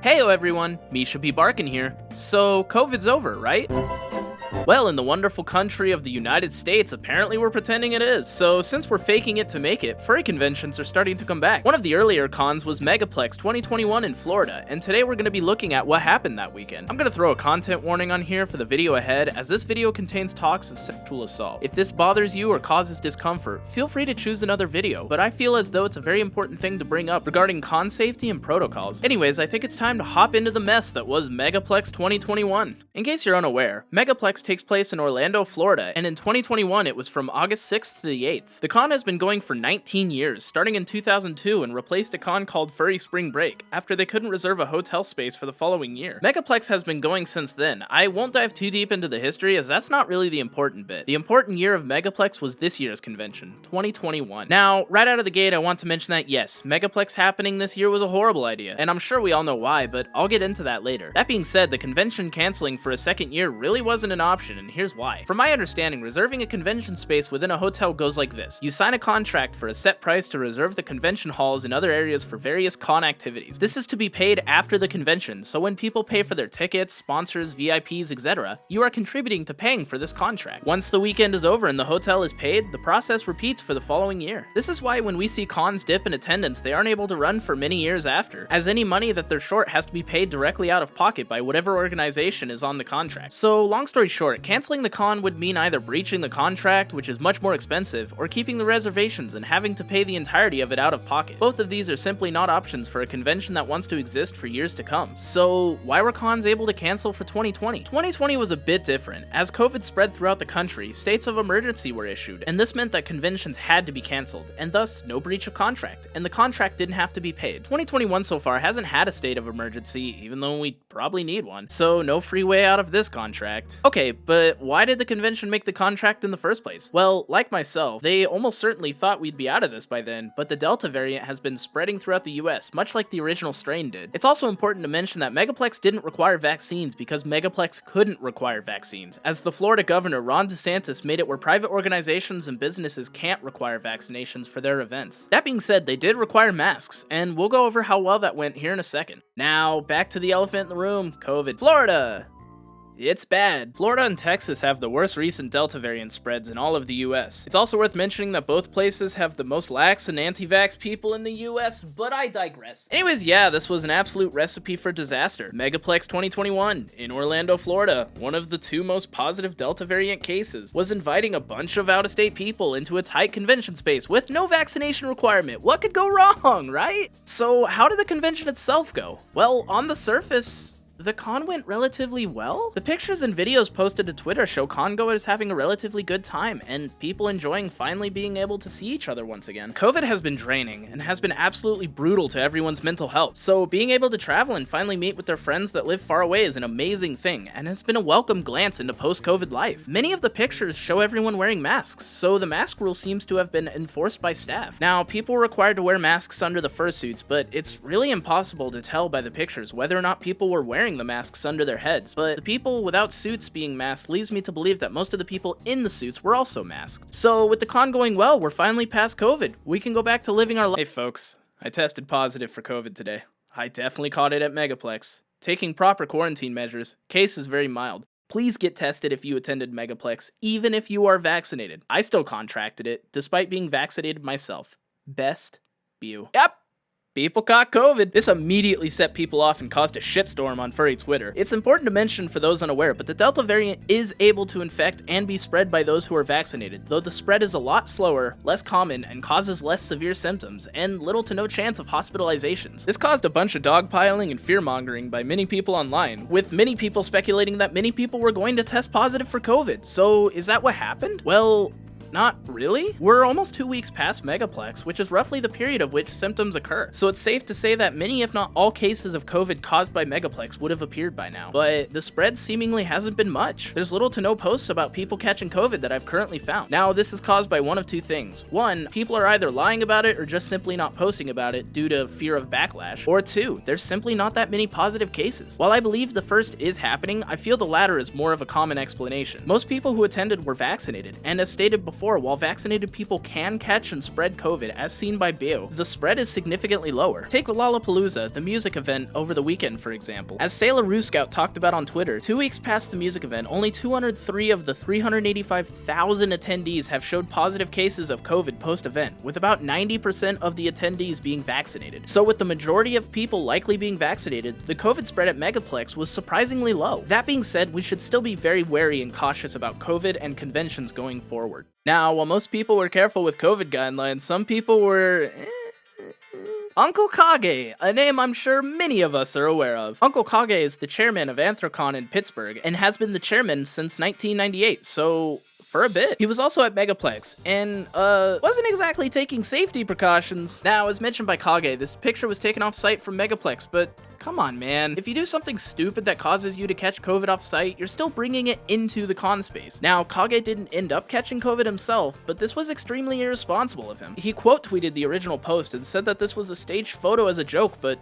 Heyo everyone, Misha P. Barkin here. So, COVID's over, right? Well, in the wonderful country of the United States, apparently we're pretending it is. So, since we're faking it to make it, furry conventions are starting to come back. One of the earlier cons was Megaplex 2021 in Florida, and today we're going to be looking at what happened that weekend. I'm going to throw a content warning on here for the video ahead, as this video contains talks of sexual assault. If this bothers you or causes discomfort, feel free to choose another video, but I feel as though it's a very important thing to bring up regarding con safety and protocols. Anyways, I think it's time to hop into the mess that was Megaplex 2021. In case you're unaware, Megaplex takes place in Orlando, Florida, and in 2021 it was from August 6th to the 8th. The con has been going for 19 years, starting in 2002 and replaced a con called Furry Spring Break, after they couldn't reserve a hotel space for the following year. Megaplex has been going since then. I won't dive too deep into the history, as that's not really the important bit. The important year of Megaplex was this year's convention, 2021. Now, right out of the gate, I want to mention that yes, Megaplex happening this year was a horrible idea, and I'm sure we all know why, but I'll get into that later. That being said, the convention canceling for a second year really wasn't an option, and here's why. From my understanding, reserving a convention space within a hotel goes like this. You sign a contract for a set price to reserve the convention halls and other areas for various con activities. This is to be paid after the convention, so when people pay for their tickets, sponsors, VIPs, etc., you are contributing to paying for this contract. Once the weekend is over and the hotel is paid, the process repeats for the following year. This is why when we see cons dip in attendance, they aren't able to run for many years after, as any money that they're short has to be paid directly out of pocket by whatever organization is on the contract. So, long story short, canceling the con would mean either breaching the contract, which is much more expensive, or keeping the reservations and having to pay the entirety of it out of pocket. Both of these are simply not options for a convention that wants to exist for years to come. So, why were cons able to cancel for 2020? 2020 was a bit different. As COVID spread throughout the country, states of emergency were issued, and this meant that conventions had to be canceled, and thus no breach of contract, and the contract didn't have to be paid. 2021 so far hasn't had a state of emergency, even though we probably need one, so no free way out of this contract. Okay, but why did the convention make the contract in the first place? Well, like myself, they almost certainly thought we'd be out of this by then, but the Delta variant has been spreading throughout the US, much like the original strain did. It's also important to mention that Megaplex didn't require vaccines because Megaplex couldn't require vaccines, as the Florida governor Ron DeSantis made it where private organizations and businesses can't require vaccinations for their events. That being said, they did require masks, and we'll go over how well that went here in a second. Now, back to the elephant in the room, COVID. Florida! It's bad. Florida and Texas have the worst recent Delta variant spreads in all of the US. It's also worth mentioning that both places have the most lax and anti-vax people in the US, but I digress. Anyways, yeah, this was an absolute recipe for disaster. Megaplex 2021 in Orlando, Florida, one of the two most positive Delta variant cases, was inviting a bunch of out-of-state people into a tight convention space with no vaccination requirement. What could go wrong, right? So how did the convention itself go? Well, on the surface, the con went relatively well. The pictures and videos posted to Twitter show congoers having a relatively good time, and people enjoying finally being able to see each other once again. COVID has been draining, and has been absolutely brutal to everyone's mental health, so being able to travel and finally meet with their friends that live far away is an amazing thing, and has been a welcome glance into post-COVID life. Many of the pictures show everyone wearing masks, so the mask rule seems to have been enforced by staff. Now, people were required to wear masks under the fursuits, but it's really impossible to tell by the pictures whether or not people were wearing the masks under their heads, but the people without suits being masked leads me to believe that most of the people in the suits were also masked. So with the con going well, we're finally past COVID. We can go back to living our life. Hey folks, I tested positive for COVID today. I definitely caught it at Megaplex. Taking proper quarantine measures, case is very mild. Please get tested if you attended Megaplex, even if you are vaccinated. I still contracted it, despite being vaccinated myself. Best view. Yep. People caught COVID. This immediately set people off and caused a shitstorm on furry Twitter. It's important to mention for those unaware, but the Delta variant is able to infect and be spread by those who are vaccinated, though the spread is a lot slower, less common, and causes less severe symptoms, and little to no chance of hospitalizations. This caused a bunch of dogpiling and fear-mongering by many people online, with many people speculating that many people were going to test positive for COVID. So, is that what happened? Well, not really. We're almost 2 weeks past Megaplex, which is roughly the period of which symptoms occur. So it's safe to say that many, if not all, cases of COVID caused by Megaplex would have appeared by now. But the spread seemingly hasn't been much. There's little to no posts about people catching COVID that I've currently found. Now, this is caused by one of two things. One, people are either lying about it or just simply not posting about it due to fear of backlash. Or two, there's simply not that many positive cases. While I believe the first is happening, I feel the latter is more of a common explanation. Most people who attended were vaccinated, and as stated before, before, while vaccinated people can catch and spread COVID, as seen by Bio, the spread is significantly lower. Take Lollapalooza, the music event over the weekend, for example. As Sailor Rooscout talked about on Twitter, 2 weeks past the music event, only 203 of the 385,000 attendees have showed positive cases of COVID post-event, with about 90% of the attendees being vaccinated. So with the majority of people likely being vaccinated, the COVID spread at Megaplex was surprisingly low. That being said, we should still be very wary and cautious about COVID and conventions going forward. Now, while most people were careful with COVID guidelines, some people were Uncle Kage, a name I'm sure many of us are aware of. Uncle Kage is the chairman of Anthrocon in Pittsburgh and has been the chairman since 1998, so for a bit. He was also at Megaplex, and, wasn't exactly taking safety precautions. Now, as mentioned by Kage, this picture was taken off-site from Megaplex, but come on, man. If you do something stupid that causes you to catch COVID off-site, you're still bringing it into the con space. Now, Kage didn't end up catching COVID himself, but this was extremely irresponsible of him. He quote-tweeted the original post and said that this was a staged photo as a joke, but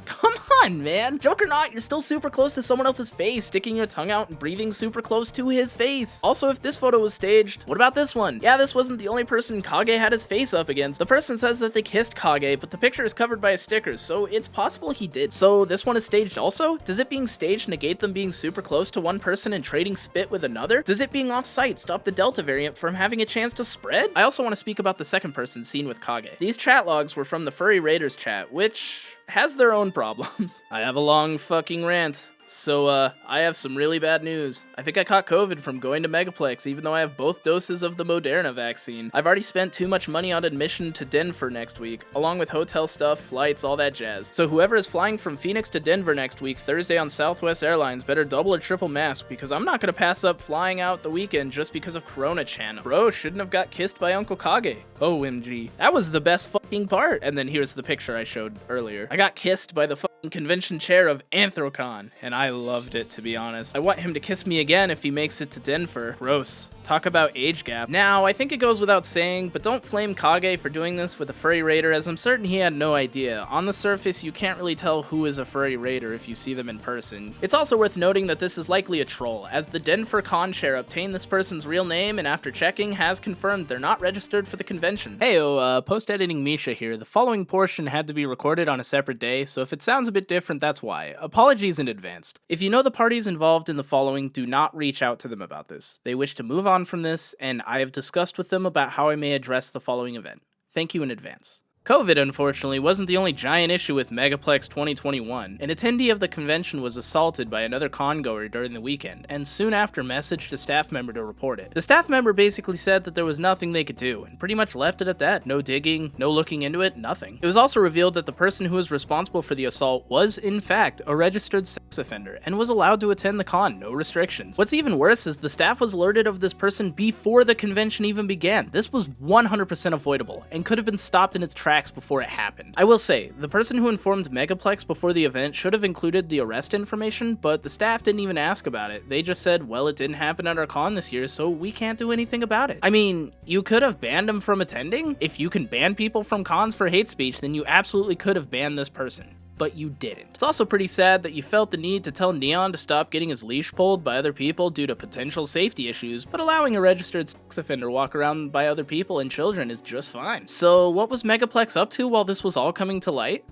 come on, man. Joke or not, you're still super close to someone else's face, sticking your tongue out and breathing super close to his face. Also, if this photo was staged, what about this one? Yeah, this wasn't the only person Kage had his face up against. The person says that they kissed Kage, but the picture is covered by a sticker, so it's possible he did. So this one is staged also? Does it being staged negate them being super close to one person and trading spit with another? Does it being off-site stop the Delta variant from having a chance to spread? I also want to speak about the second person seen with Kage. These chat logs were from the Furry Raiders chat, which has their own problems. I have a long fucking rant. So, I have some really bad news. I think I caught COVID from going to Megaplex, even though I have both doses of the Moderna vaccine. I've already spent too much money on admission to Denver next week, along with hotel stuff, flights, all that jazz. So whoever is flying from Phoenix to Denver next week, Thursday on Southwest Airlines, better double or triple mask, because I'm not gonna pass up flying out the weekend just because of Corona-chan. Bro, shouldn't have got kissed by Uncle Kage. OMG. That was the best fucking part. And then here's the picture I showed earlier. I got kissed by the fucking convention chair of Anthrocon, and I loved it, to be honest. I want him to kiss me again if he makes it to Denver. Gross. Talk about age gap. Now, I think it goes without saying, but don't flame Kage for doing this with a furry raider, as I'm certain he had no idea. On the surface, you can't really tell who is a furry raider if you see them in person. It's also worth noting that this is likely a troll, as the Denver con chair obtained this person's real name and after checking has confirmed they're not registered for the convention. Heyo, post-editing Misha here. The following portion had to be recorded on a separate day, so if it sounds a bit different, that's why. Apologies in advance. If you know the parties involved in the following, do not reach out to them about this. They wish to move on from this, and I have discussed with them about how I may address the following event. Thank you in advance. COVID, unfortunately, wasn't the only giant issue with Megaplex 2021. An attendee of the convention was assaulted by another con-goer during the weekend, and soon after messaged a staff member to report it. The staff member basically said that there was nothing they could do, and pretty much left it at that. No digging, no looking into it, nothing. It was also revealed that the person who was responsible for the assault was, in fact, a registered sex offender, and was allowed to attend the con, no restrictions. What's even worse is the staff was alerted of this person before the convention even began. This was 100% avoidable, and could have been stopped in its tracks before it happened. I will say, the person who informed Megaplex before the event should have included the arrest information, but the staff didn't even ask about it. They just said, well, it didn't happen at our con this year, so we can't do anything about it. I mean, you could have banned him from attending? If you can ban people from cons for hate speech, then you absolutely could have banned this person. But you didn't. It's also pretty sad that you felt the need to tell Neon to stop getting his leash pulled by other people due to potential safety issues, but allowing a registered sex offender walk around by other people and children is just fine. So what was Megaplex up to while this was all coming to light?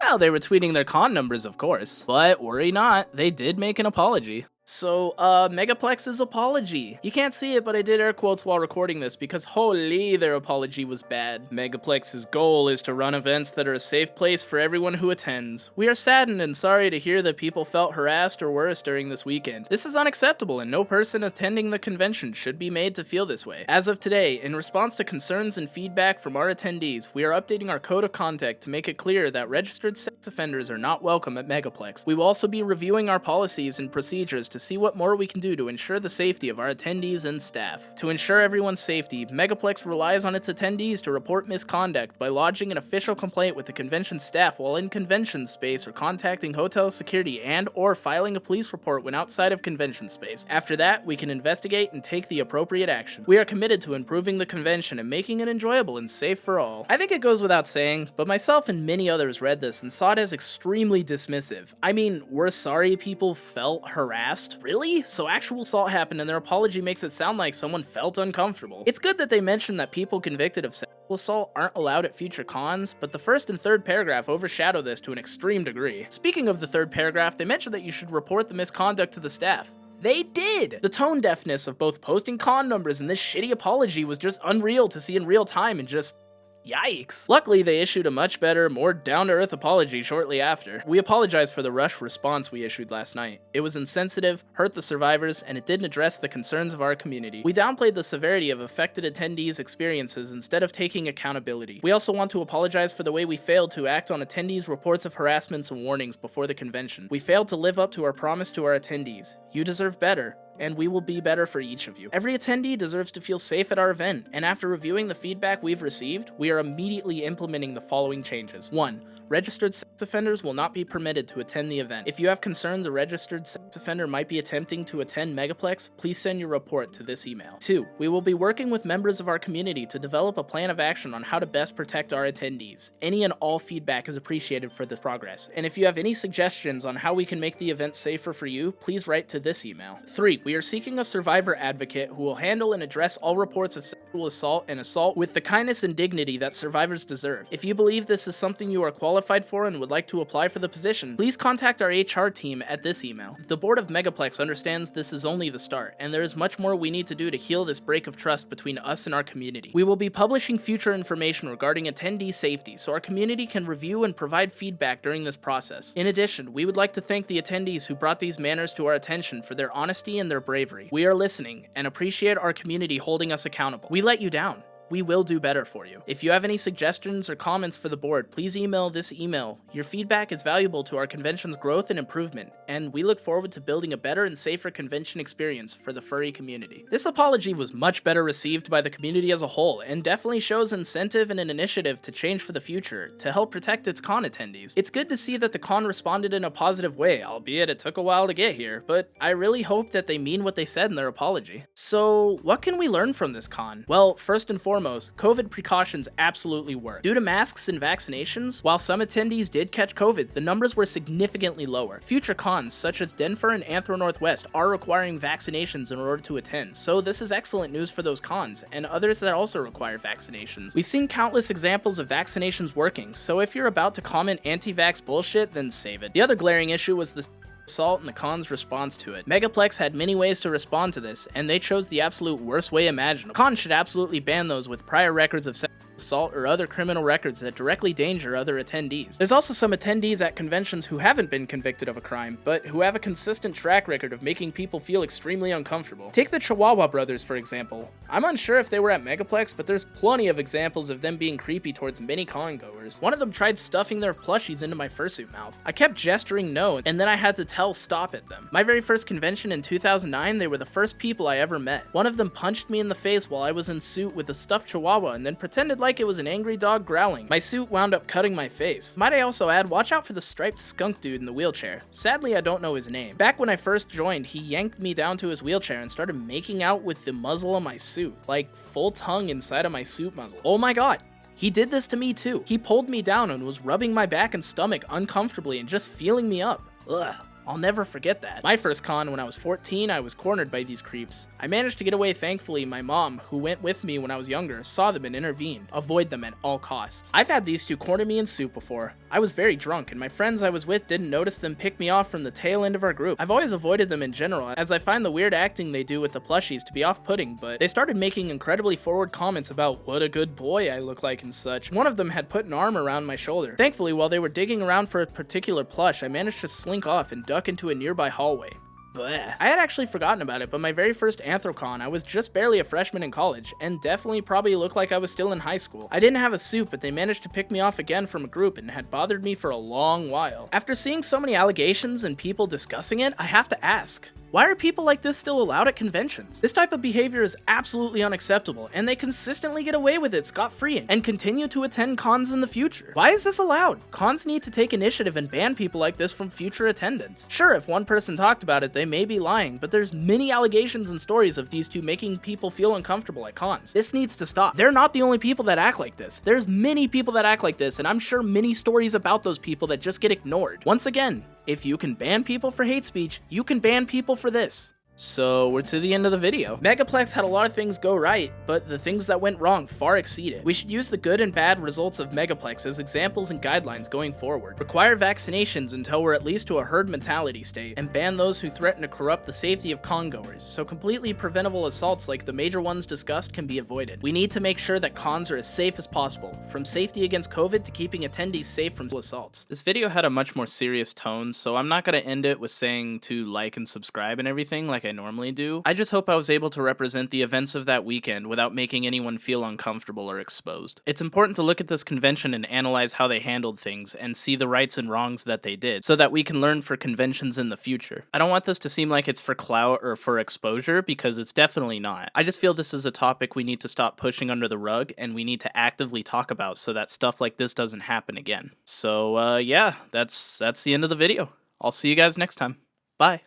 Well, they were tweeting their con numbers, of course. But worry not, they did make an apology. So, Megaplex's apology. You can't see it, but I did air quotes while recording this because holy, their apology was bad. Megaplex's goal is to run events that are a safe place for everyone who attends. We are saddened and sorry to hear that people felt harassed or worse during this weekend. This is unacceptable and no person attending the convention should be made to feel this way. As of today, in response to concerns and feedback from our attendees, we are updating our code of conduct to make it clear that registered sex offenders are not welcome at Megaplex. We will also be reviewing our policies and procedures to see what more we can do to ensure the safety of our attendees and staff. To ensure everyone's safety, Megaplex relies on its attendees to report misconduct by lodging an official complaint with the convention staff while in convention space or contacting hotel security and or filing a police report when outside of convention space. After that, we can investigate and take the appropriate action. We are committed to improving the convention and making it enjoyable and safe for all. I think it goes without saying, but myself and many others read this and saw it as extremely dismissive. I mean, we're sorry people felt harassed, lost. Really? So actual assault happened and their apology makes it sound like someone felt uncomfortable. It's good that they mentioned that people convicted of sexual assault aren't allowed at future cons, but the first and third paragraph overshadow this to an extreme degree. Speaking of the third paragraph, they mentioned that you should report the misconduct to the staff. They did! The tone deafness of both posting con numbers and this shitty apology was just unreal to see in real time and just... yikes. Luckily, they issued a much better, more down-to-earth apology shortly after. We apologize for the rushed response we issued last night. It was insensitive, hurt the survivors, and it didn't address the concerns of our community. We downplayed the severity of affected attendees' experiences instead of taking accountability. We also want to apologize for the way we failed to act on attendees' reports of harassments and warnings before the convention. We failed to live up to our promise to our attendees. You deserve better, and we will be better for each of you. Every attendee deserves to feel safe at our event, and after reviewing the feedback we've received, we are immediately implementing the following changes. 1. Registered sex offenders will not be permitted to attend the event. If you have concerns a registered sex offender might be attempting to attend Megaplex, please send your report to this email. 2. We will be working with members of our community to develop a plan of action on how to best protect our attendees. Any and all feedback is appreciated for this progress, and if you have any suggestions on how we can make the event safer for you, please write to this email. 3. We are seeking a survivor advocate who will handle and address all reports of sexual assault and assault with the kindness and dignity that survivors deserve. If you believe this is something you are qualified for and would like to apply for the position, please contact our HR team at this email. The board of Megaplex understands this is only the start, and there is much more we need to do to heal this break of trust between us and our community. We will be publishing future information regarding attendee safety so our community can review and provide feedback during this process. In addition, we would like to thank the attendees who brought these manners to our attention for their honesty and their bravery. We are listening and appreciate our community holding us accountable. We let you down. We will do better for you. If you have any suggestions or comments for the board, please email this email. Your feedback is valuable to our convention's growth and improvement, and we look forward to building a better and safer convention experience for the furry community. This apology was much better received by the community as a whole, and definitely shows incentive and an initiative to change for the future, to help protect its con attendees. It's good to see that the con responded in a positive way, albeit it took a while to get here, but I really hope that they mean what they said in their apology. So, what can we learn from this con? Well, first and foremost, COVID precautions absolutely work. Due to masks and vaccinations, while some attendees did catch COVID, the numbers were significantly lower. Future cons, such as Denver and Anthro Northwest, are requiring vaccinations in order to attend, so this is excellent news for those cons, and others that also require vaccinations. We've seen countless examples of vaccinations working, so if you're about to comment anti-vax bullshit, then save it. The other glaring issue was the assault and the con's response to it. Megaplex had many ways to respond to this, and they chose the absolute worst way imaginable. Cons should absolutely ban those with prior records of sexual assault or other criminal records that directly danger other attendees. There's also some attendees at conventions who haven't been convicted of a crime, but who have a consistent track record of making people feel extremely uncomfortable. Take the Chihuahua brothers, for example. I'm unsure if they were at Megaplex, but there's plenty of examples of them being creepy towards many con goers. One of them tried stuffing their plushies into my fursuit mouth. I kept gesturing no, and then I had to tell stop at them. My very first convention in 2009, they were the first people I ever met. One of them punched me in the face while I was in suit with a stuffed Chihuahua and then pretended like it was an angry dog growling. My suit wound up cutting my face. Might I also add, watch out for the striped skunk dude in the wheelchair. Sadly, I don't know his name. Back when I first joined, he yanked me down to his wheelchair and started making out with the muzzle of my suit, like full tongue inside of my suit muzzle. Oh my god. He did this to me too. He pulled me down and was rubbing my back and stomach uncomfortably and just feeling me up. Ugh. I'll never forget that. My first con when I was 14, I was cornered by these creeps. I managed to get away thankfully. My mom, who went with me when I was younger, saw them and intervened. Avoid them at all costs. I've had these two corner me in soup before. I was very drunk and my friends I was with didn't notice them pick me off from the tail end of our group. I've always avoided them in general as I find the weird acting they do with the plushies to be off-putting, but they started making incredibly forward comments about what a good boy I look like and such. One of them had put an arm around my shoulder. Thankfully, while they were digging around for a particular plush, I managed to slink off and duck into a nearby hallway. Blech. I had actually forgotten about it, but my very first Anthrocon, I was just barely a freshman in college, and definitely probably looked like I was still in high school. I didn't have a suit, but they managed to pick me off again from a group and had bothered me for a long while. After seeing so many allegations and people discussing it, I have to ask, why are people like this still allowed at conventions? This type of behavior is absolutely unacceptable, and they consistently get away with it scot-free and continue to attend cons in the future. Why is this allowed? Cons need to take initiative and ban people like this from future attendance. Sure, if one person talked about it, they may be lying, but there's many allegations and stories of these two making people feel uncomfortable at cons. This needs to stop. They're not the only people that act like this. There's many people that act like this, and I'm sure many stories about those people that just get ignored. Once again, If you can ban people for hate speech, you can ban people for this. So we're to the end of the video. Megaplex had a lot of things go right, but the things that went wrong far exceeded. We should use the good and bad results of Megaplex as examples and guidelines going forward. Require vaccinations until we're at least to a herd mentality state, and ban those who threaten to corrupt the safety of congoers, so completely preventable assaults like the major ones discussed can be avoided. We need to make sure that cons are as safe as possible, from safety against COVID to keeping attendees safe from assaults. This video had a much more serious tone, so I'm not going to end it with saying to like and subscribe and everything like I normally do. I just hope I was able to represent the events of that weekend without making anyone feel uncomfortable or exposed. It's important to look at this convention and analyze how they handled things and see the rights and wrongs that they did, so that we can learn for conventions in the future. I don't want this to seem like it's for clout or for exposure, because it's definitely not. I just feel this is a topic we need to stop pushing under the rug and we need to actively talk about so that stuff like this doesn't happen again. So yeah, that's the end of the video. I'll see you guys next time. Bye.